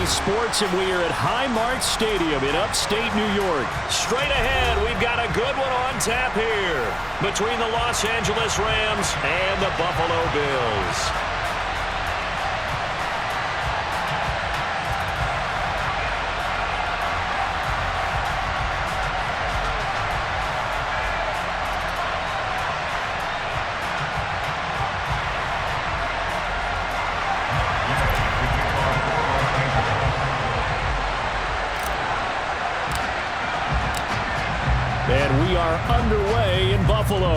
Sports, and we are at Highmark Stadium in upstate New York. Straight ahead, we've got a good one on tap here between the Los Angeles Rams and the Buffalo Bills. And we are underway in Buffalo.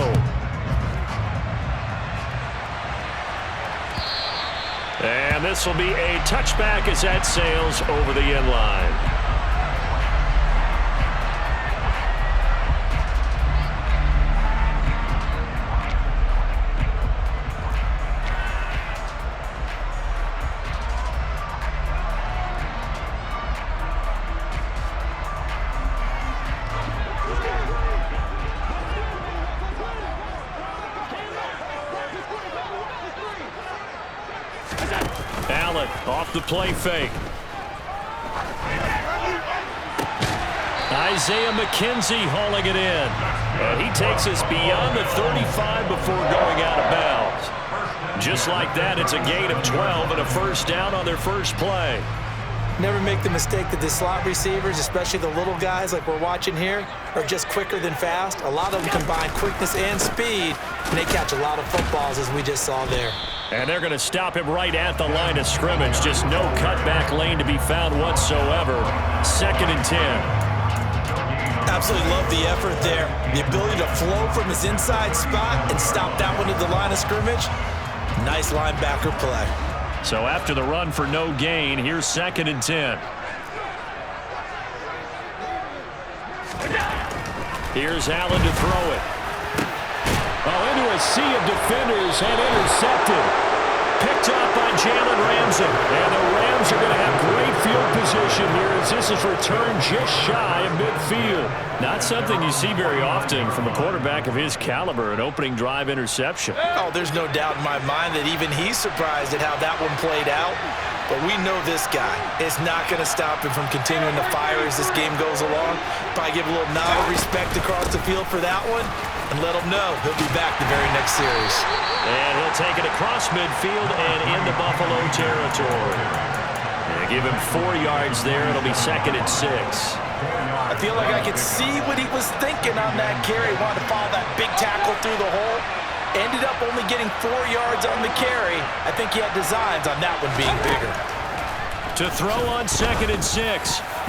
And this will be a touchback as that sails over the end line. Allen off the play fake. Isaiah McKenzie hauling it in. And he takes us beyond the 35 before going out of bounds. Just like that, it's a gain of 12 and a first down on their first play. Never make the mistake that the slot receivers, especially the little guys like we're watching here, are just quicker than fast. A lot of them combine quickness and speed, and they catch a lot of footballs, as we just saw there. And they're going to stop him right at the line of scrimmage. Just no cutback lane to be found whatsoever. 2nd and 10. Absolutely love the effort there. The ability to flow from his inside spot and stop that one at the line of scrimmage. Nice linebacker play. So after the run for no gain, here's 2nd and 10. Here's Allen to throw it. Oh, into a sea of defenders and intercepted. Picked up by Jalen Ramsey. And the Rams are going to have great field position here as this is returned just shy of midfield. Not something you see very often from a quarterback of his caliber, an opening drive interception. Oh, there's no doubt in my mind that even he's surprised at how that one played out. But we know this guy is not going to stop him from continuing to fire as this game goes along. Probably give a little nod of respect across the field for that one and let him know he'll be back the very next series. And he'll take it across midfield and into Buffalo territory. And give him 4 yards there. It'll be 2nd and 6. I feel like I could see what he was thinking on that carry. Wanted to follow that big tackle through the hole. Ended up only getting 4 yards on the carry. I think he had designs on that one being bigger. To throw on 2nd and 6,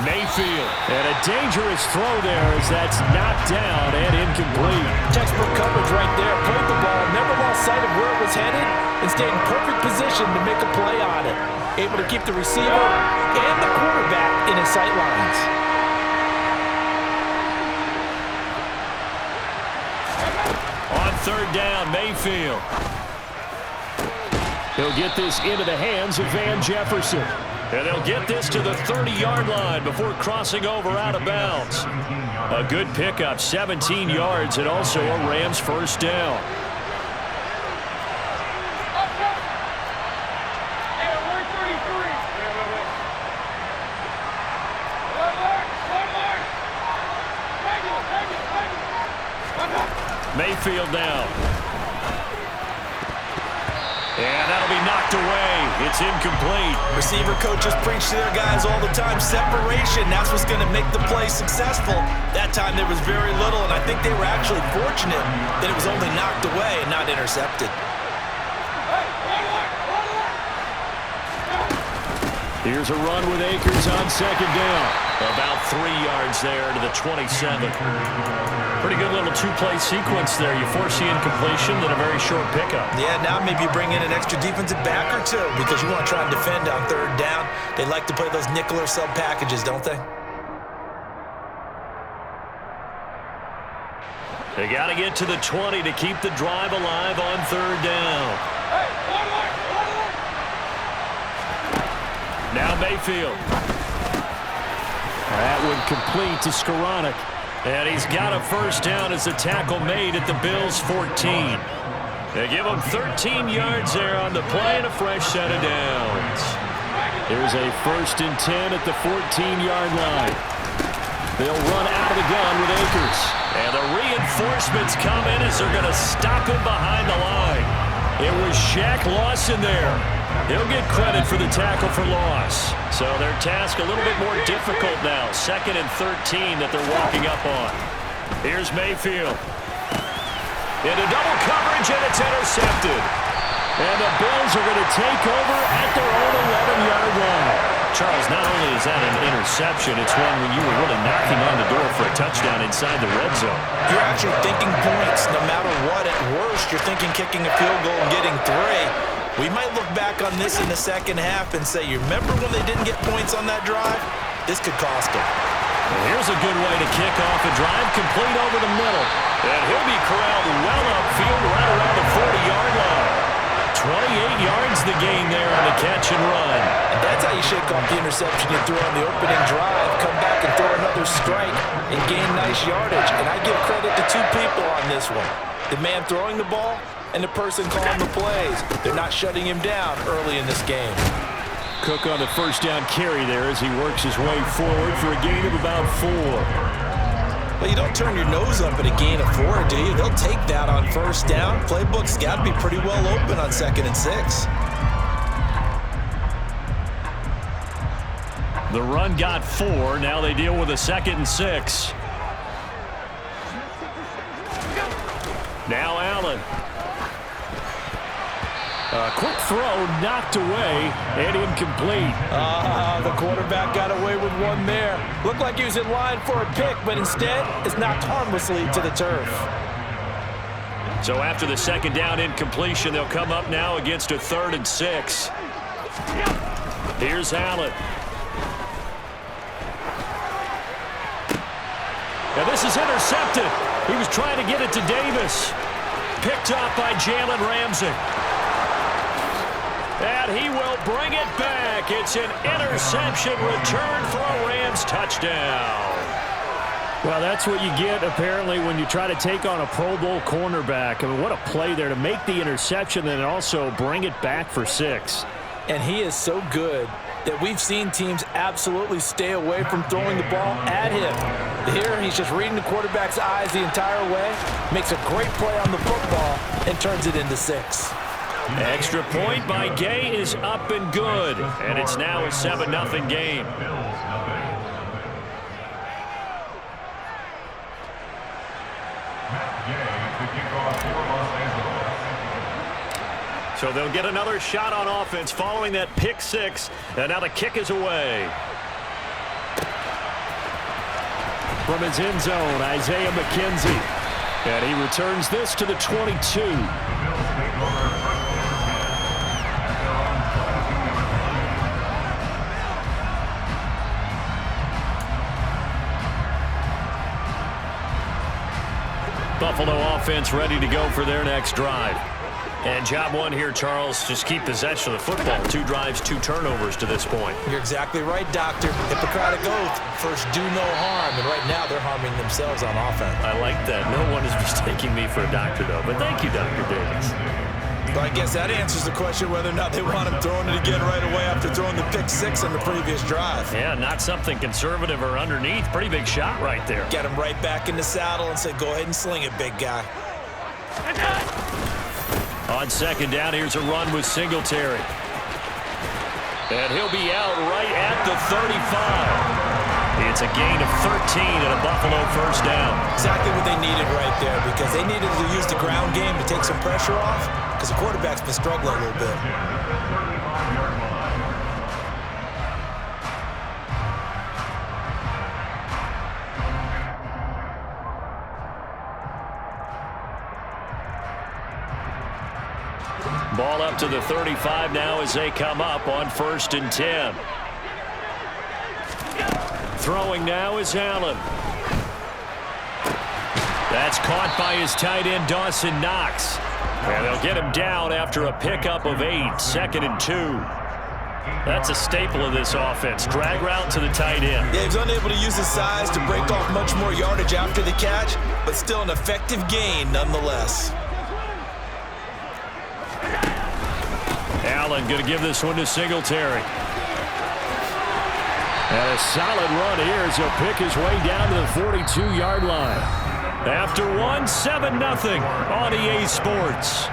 Mayfield. And a dangerous throw there as that's knocked down and incomplete. Textbook coverage right there. Played the ball, never lost sight of where it was headed, and stayed in perfect position to make a play on it. Able to keep the receiver and the quarterback in his sight lines. On 3rd down, Mayfield. He'll get this into the hands of Van Jefferson. And they'll get this to the 30-yard line before crossing over out of bounds. A good pickup, 17 yards, and also a Rams first down. Mayfield down. And that'll be knocked away. It's incomplete. Receiver coaches preach to their guys all the time. Separation, that's what's going to make the play successful. That time there was very little, and I think they were actually fortunate that it was only knocked away and not intercepted. Here's a run with Akers on 2nd down. About 3 yards there to the 27. Pretty good little two-play sequence there. You force the incompletion, then a very short pickup. Yeah, now maybe you bring in an extra defensive back or two because you want to try and defend on 3rd down. They like to play those nickel or sub packages, don't they? They got to get to the 20 to keep the drive alive on 3rd down. Now Mayfield. That one complete to Skoranek. And he's got a first down as the tackle made at the Bills' 14. They give him 13 yards there on the play and a fresh set of downs. Here's a 1st and 10 at the 14-yard line. They'll run out of the gun with Akers. And the reinforcements come in as they're going to stop him behind the line. It was Shaq Lawson there. He'll get credit for the tackle for loss. So their task a little bit more difficult now. 2nd and 13 that they're walking up on. Here's Mayfield. Into double coverage, and it's intercepted. And the Bills are going to take over at their own 11-yard line. Charles, not only is that an interception, it's one when you were really knocking on the door for a touchdown inside the red zone. You're actually thinking points no matter what. At worst, you're thinking kicking a field goal and getting 3. We might look back on this in the second half and say, you remember when they didn't get points on that drive? This could cost them. And here's a good way to kick off a drive, complete over the middle. And he'll be corralled well upfield right around the 40-yard line. 28 yards the gain there on the catch and run. And that's how you shake off the interception you threw on the opening drive. Come back and throw another strike and gain nice yardage. And I give credit to 2 people on this one. The man throwing the ball and the person calling the plays. They're not shutting him down early in this game. Cook on the 1st down carry there as he works his way forward for a gain of about 4. Well, you don't turn your nose up at a gain of 4, do you? They'll take that on 1st down. Playbook's got to be pretty well open on 2nd and 6. The run got 4. Now they deal with a 2nd and 6. Now Allen. A quick throw knocked away and incomplete. The quarterback got away with one there. Looked like he was in line for a pick, but instead it's knocked harmlessly to the turf. So after the 2nd down incompletion, they'll come up now against a 3rd and 6. Here's Allen. Now this is intercepted. He was trying to get it to Davis. Picked up by Jalen Ramsey. And he will bring it back. It's an interception return for a Rams touchdown. Well, that's what you get, apparently, when you try to take on a Pro Bowl cornerback. I mean, what a play there to make the interception and also bring it back for 6. And he is so good that we've seen teams absolutely stay away from throwing the ball at him. Here, he's just reading the quarterback's eyes the entire way, makes a great play on the football, and turns it into 6. Extra point by Gay is up and good, and it's now a 7-0 game. So they'll get another shot on offense following that pick 6, and now the kick is away. From his end zone, Isaiah McKenzie. And he returns this to the 22. Buffalo offense ready to go for their next drive. And job 1 here, Charles, just keep possession of the football. 2 drives, 2 turnovers to this point. You're exactly right, Doctor. Hippocratic oath. First, do no harm. And right now, they're harming themselves on offense. I like that. No one is mistaking me for a doctor, though. But thank you, Dr. Davis. Well, I guess that answers the question whether or not they want him throwing it again right away after throwing the pick 6 on the previous drive. Yeah, not something conservative or underneath. Pretty big shot right there. Get him right back in the saddle and say, go ahead and sling it, big guy. On 2nd down, here's a run with Singletary. And he'll be out right at the 35. It's a gain of 13 and a Buffalo 1st down. Exactly what they needed right there, because they needed to use the ground game to take some pressure off, because the quarterback's been struggling a little bit. Ball up to the 35 now as they come up on 1st and 10. Throwing now is Allen. That's caught by his tight end, Dawson Knox. And they'll get him down after a pickup of 8, 2nd and 2. That's a staple of this offense. Drag route to the tight end. Yeah, he was unable to use his size to break off much more yardage after the catch, but still an effective gain nonetheless. Allen going to give this one to Singletary. And a solid run here as he'll pick his way down to the 42-yard line. After one, 7-0 on EA Sports.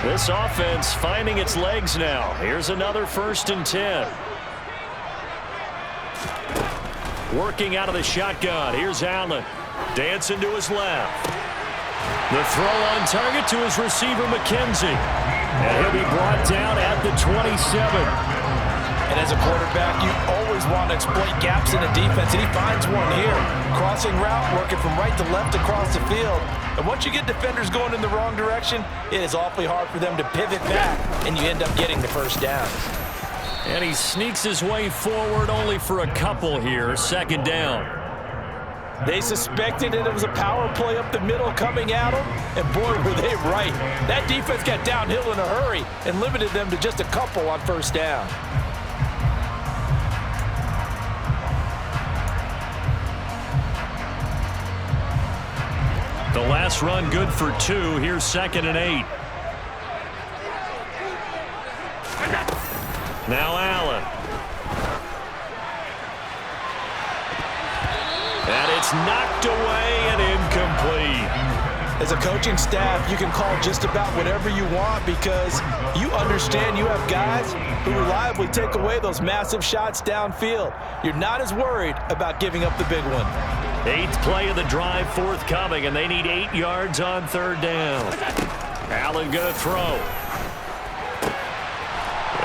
This offense finding its legs now. Here's another 1st and 10. Working out of the shotgun. Here's Allen. Dancing to his left. The throw on target to his receiver, McKenzie. And he'll be brought down at the 27. And as a quarterback, you always want to exploit gaps in the defense, and he finds one here. Crossing route, working from right to left across the field. And once you get defenders going in the wrong direction, it is awfully hard for them to pivot back, and you end up getting the first down. And he sneaks his way forward only for a couple here. 2nd down. They suspected that it was a power play up the middle coming at them, and boy, were they right. That defense got downhill in a hurry and limited them to just a couple on 1st down. The last run good for 2. Here's 2nd and 8. Now Allen. And it's knocked away and incomplete. As a coaching staff, you can call just about whatever you want because you understand you have guys who reliably take away those massive shots downfield. You're not as worried about giving up the big one. 8th play of the drive forthcoming, and they need 8 yards on 3rd down. Allen going to throw.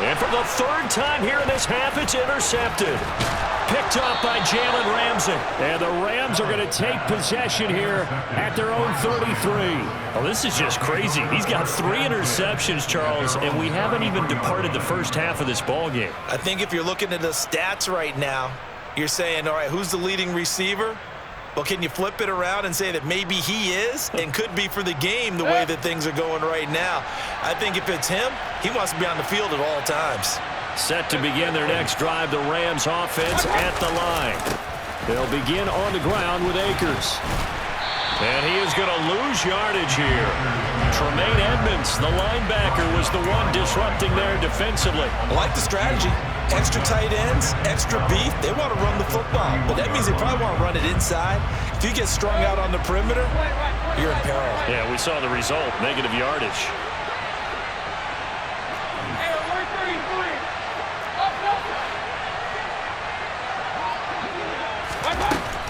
And for the 3rd time here in this half, it's intercepted. Picked off by Jalen Ramsey. And the Rams are going to take possession here at their own 33. Oh, this is just crazy. He's got 3 interceptions, Charles, and we haven't even departed the first half of this ballgame. I think if you're looking at the stats right now, you're saying, all right, who's the leading receiver? Well, can you flip it around and say that maybe he is and could be for the game the way that things are going right now? I think if it's him, he wants to be on the field at all times. Set to begin their next drive, the Rams offense at the line. They'll begin on the ground with Akers. And he is going to lose yardage here. Tremaine Edmonds, the linebacker, was the one disrupting there defensively. I like the strategy. Extra tight ends, extra beef. They want to run the football, but that means they probably want to run it inside. If you get strung out on the perimeter, you're in peril. Yeah, we saw the result, negative yardage.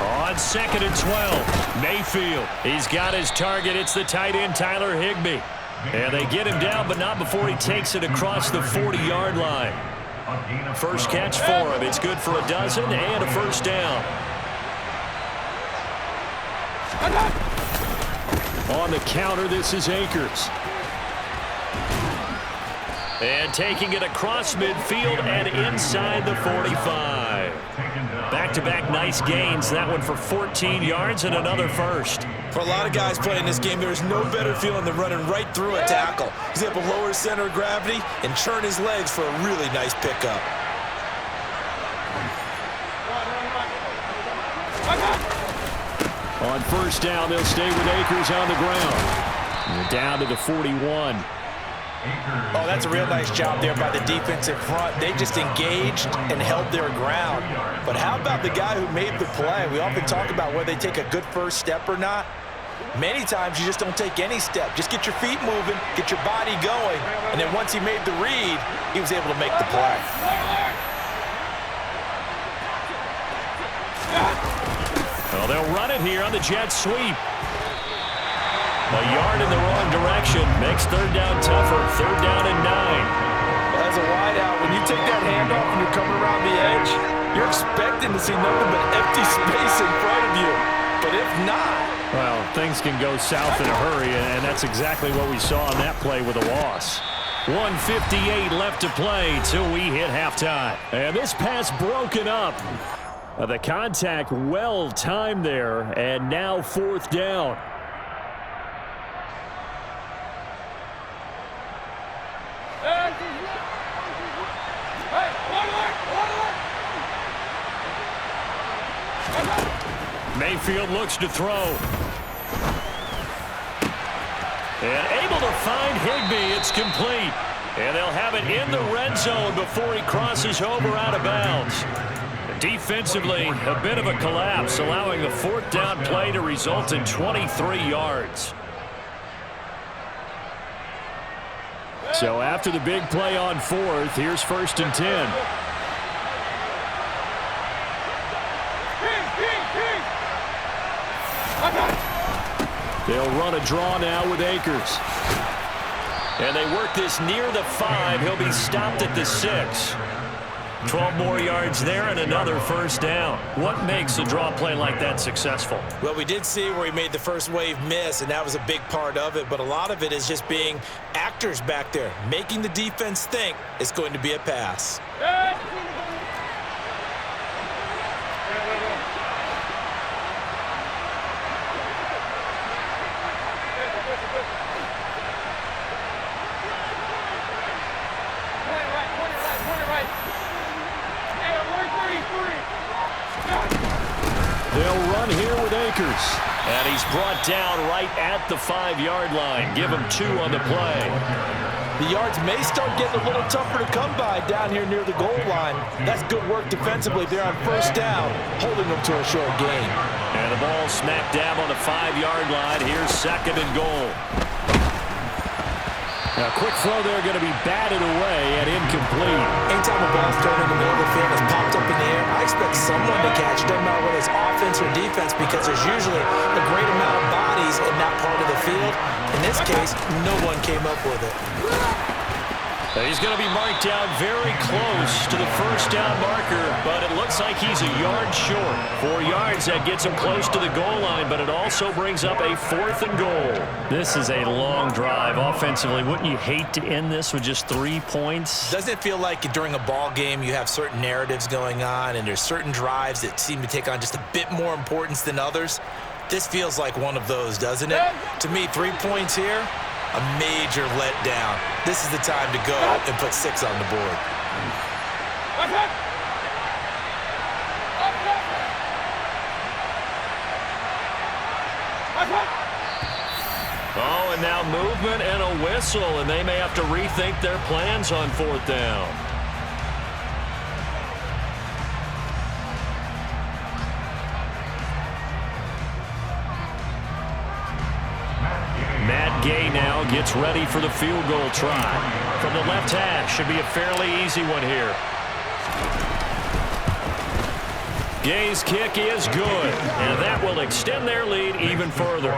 On 2nd and 12, Mayfield. He's got his target. It's the tight end, Tyler Higbee. And they get him down, but not before he takes it across the 40-yard line. First catch for him. It's good for a dozen and a 1st down. On the counter, this is Akers. And taking it across midfield and inside the 45. Back-to-back nice gains. That one for 14 yards and another 1st. For a lot of guys playing this game, there is no better feeling than running right through a tackle. He's able to lower his center of gravity and churn his legs for a really nice pickup. On 1st down, they'll stay with Akers on the ground. And down to the 41. Oh, that's a real nice job there by the defense in front. They just engaged and held their ground. But how about the guy who made the play? We often talk about whether they take a good first step or not. Many times you just don't take any step. Just get your feet moving, get your body going, and then once he made the read, he was able to make the play. Well, they'll run it here on the jet sweep. A yard in the wrong direction makes 3rd down tougher. 3rd down and 9. Well, as a wideout, when you take that handoff and you're coming around the edge, you're expecting to see nothing but empty space in front of you. But if not... Well, things can go south in a hurry, and that's exactly what we saw on that play with a loss. 1:58 left to play till we hit halftime. And this pass broken up. The contact well timed there, and now 4th down. Mayfield looks to throw. And able to find Higbee. It's complete. And they'll have it in the red zone before he crosses over out of bounds. Defensively, a bit of a collapse, allowing the fourth down play to result in 23 yards. So after the big play on fourth, here's 1st and 10. They'll run a draw now with Akers. And they work this near the 5. He'll be stopped at the 6. 12 more yards there and another 1st down. What makes a draw play like that successful? Well, we did see where he made the first wave miss, and that was a big part of it. But a lot of it is just being actors back there, making the defense think it's going to be a pass. They'll run here with Akers. And he's brought down right at the 5-yard line. Give him 2 on the play. The yards may start getting a little tougher to come by down here near the goal line. That's good work defensively there on 1st down, holding them to a short gain. And the ball smack dab on the 5-yard line. Here's 2nd and goal. A quick throw there, going to be batted away and incomplete. Anytime a ball's thrown in the middle of the field and popped up in the air, I expect someone to catch it. Doesn't matter whether it's offense or defense, because there's usually a great amount of bodies in that part of the field. In this case, no one came up with it. He's going to be marked down very close to the 1st down marker, but it looks like he's a yard short. 4 yards, that gets him close to the goal line, but it also brings up a 4th and goal. This is a long drive offensively. Wouldn't you hate to end this with just 3 points? Doesn't it feel like during a ball game you have certain narratives going on and there's certain drives that seem to take on just a bit more importance than others? This feels like one of those, doesn't it? To me, 3 points here, a major letdown. This is the time to go and put 6 on the board. Oh, and now movement and a whistle, and they may have to rethink their plans on 4th down. Matt Gay now gets ready for the field goal try. From the left hash, should be a fairly easy one here. Gay's kick is good, and that will extend their lead even further.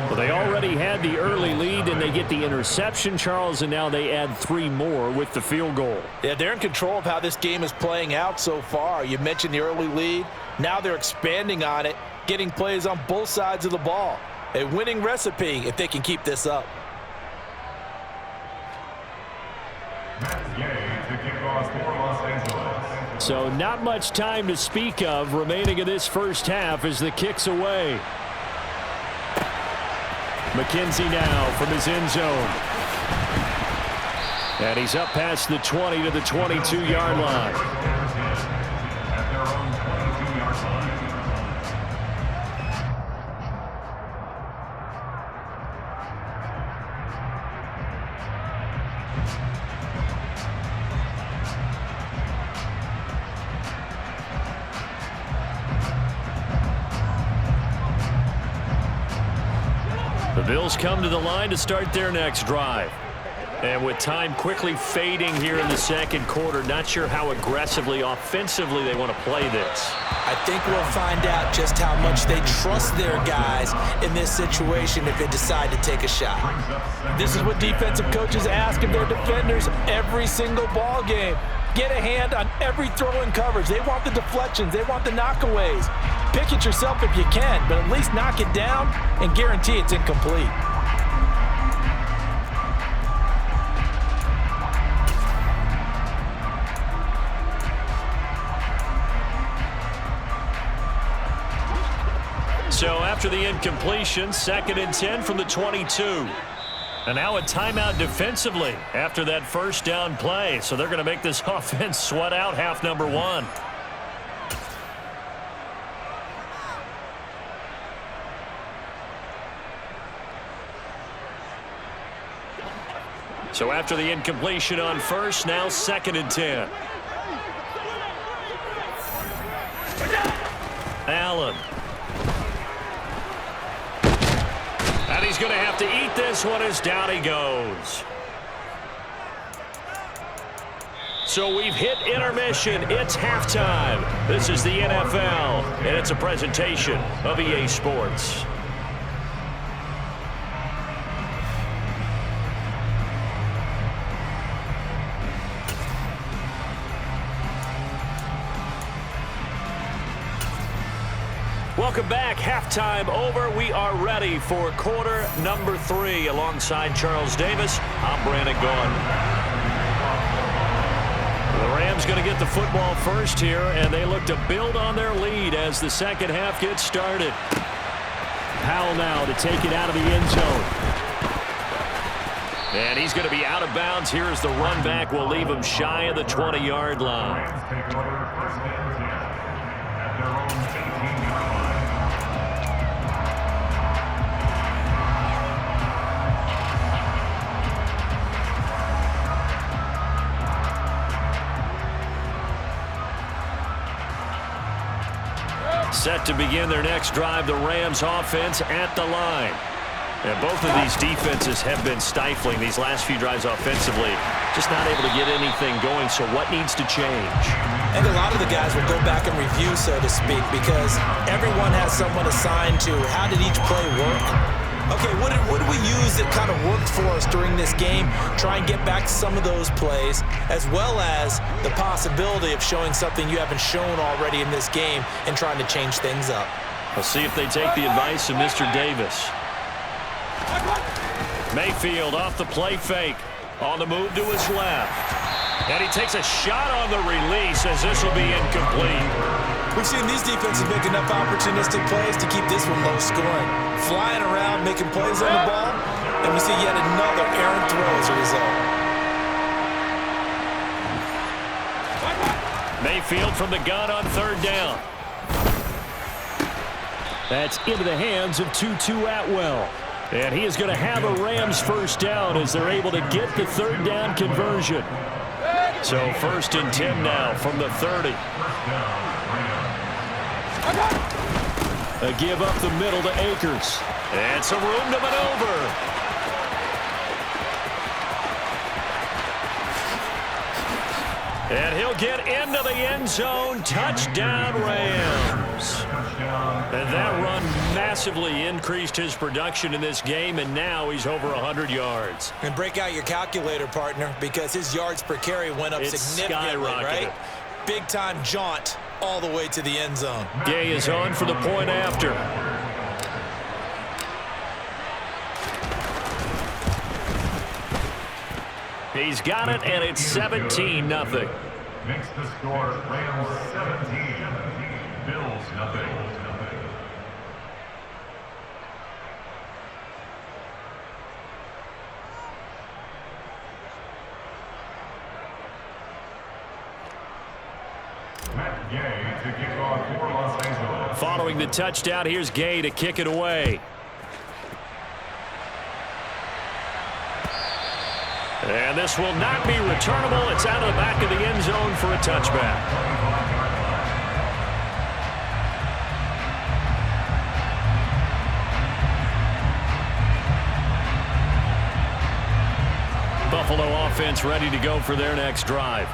Well, they already had the early lead, and they get the interception, Charles, and now they add 3 more with the field goal. Yeah, they're in control of how this game is playing out so far. You mentioned the early lead. Now they're expanding on it, getting plays on both sides of the ball. A winning recipe if they can keep this up. So not much time to speak of remaining in this first half as the kick's away. McKenzie now from his end zone. And he's up past the 20 to the 22-yard line. The Bills come to the line to start their next drive. And with time quickly fading here in the second quarter, not sure how aggressively, offensively they want to play this. I think we'll find out just how much they trust their guys in this situation if they decide to take a shot. This is what defensive coaches ask of their defenders every single ball game. Get a hand on every throw in coverage. They want the deflections. They want the knockaways. Pick it yourself if you can, but at least knock it down and guarantee it's incomplete. So after the incompletion, 2nd and 10 from the 22. And now a timeout defensively after that first down play. So they're going to make this offense sweat out half number 1. So after the incompletion on first, now 2nd and 10. Allen. And he's going to have to eat this one as down he goes. So we've hit intermission. It's halftime. This is the NFL, and it's a presentation of EA Sports. Welcome back. Halftime over. We are ready for quarter number 3. Alongside Charles Davis, I'm Brandon Gaudin. The Rams going to get the football first here, and they look to build on their lead as the second half gets started. Powell now to take it out of the end zone. And he's going to be out of bounds. Here's the run back. Will leave him shy of the 20-yard line. Set to begin their next drive, the Rams offense at the line. And both of these defenses have been stifling these last few drives offensively. Just not able to get anything going, so what needs to change? I think a lot of the guys will go back and review, so to speak, because everyone has someone assigned to how did each play work. Okay, what did we use that kind of worked for us during this game? Try and get back to some of those plays, as well as the possibility of showing something you haven't shown already in this game and trying to change things up. We'll see if they take the advice of Mr. Davis. Mayfield off the play fake. On the move to his left. And he takes a shot on the release as this will be incomplete. We've seen these defenses make enough opportunistic plays to keep this one low scoring. Flying around, making plays on the ball, and we see yet another errant throw as a result. Mayfield from the gun on 3rd down. That's into the hands of Tutu Atwell. And he is going to have a Rams first down as they're able to get the 3rd down conversion. So 1st and 10 now from the 30. A give up the middle to Akers. And some room to maneuver. And he'll get into the end zone. Touchdown, Rams. And that run massively increased his production in this game, and now he's over 100 yards. And break out your calculator, partner, because his yards per carry went up significantly, right? Big-time jaunt all the way to the end zone. Gay is on for the point after. He's got it, and it's 17-0. Makes the score Rams 17, Bills nothing. Matt Gay to kick off for Los Angeles. Following the touchdown, here's Gay to kick it away. And this will not be returnable. It's out of the back of the end zone for a touchback. Buffalo offense ready to go for their next drive.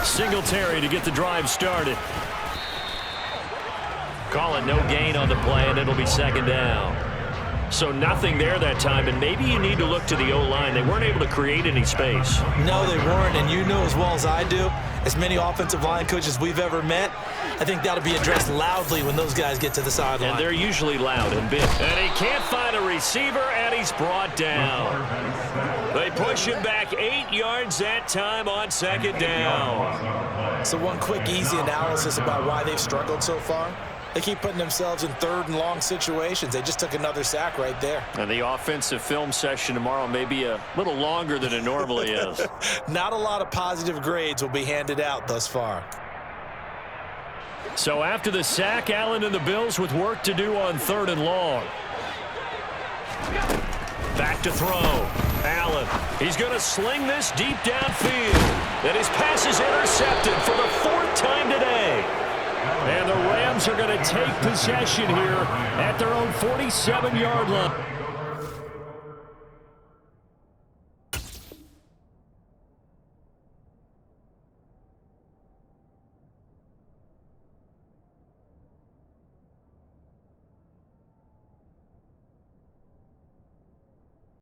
Singletary to get the drive started. Call it no gain on the play, and it'll be 2nd down. So nothing there that time, and maybe you need to look to the O-line. They weren't able to create any space. No, they weren't, and you know as well as I do, as many offensive line coaches we've ever met, I think that'll be addressed loudly when those guys get to the sideline. And they're usually loud and big. And he can't find a receiver, and he's brought down. They push him back 8 yards that time on 2nd down. So one quick, easy analysis about why they've struggled so far. They keep putting themselves in 3rd and long situations. They just took another sack right there. And the offensive film session tomorrow may be a little longer than it normally is. Not a lot of positive grades will be handed out thus far. So after the sack, Allen and the Bills with work to do on 3rd and long. Back to throw. Allen. He's going to sling this deep downfield. And his pass is intercepted for the 4th time today. And the Rams are going to take possession here at their own 47-yard line.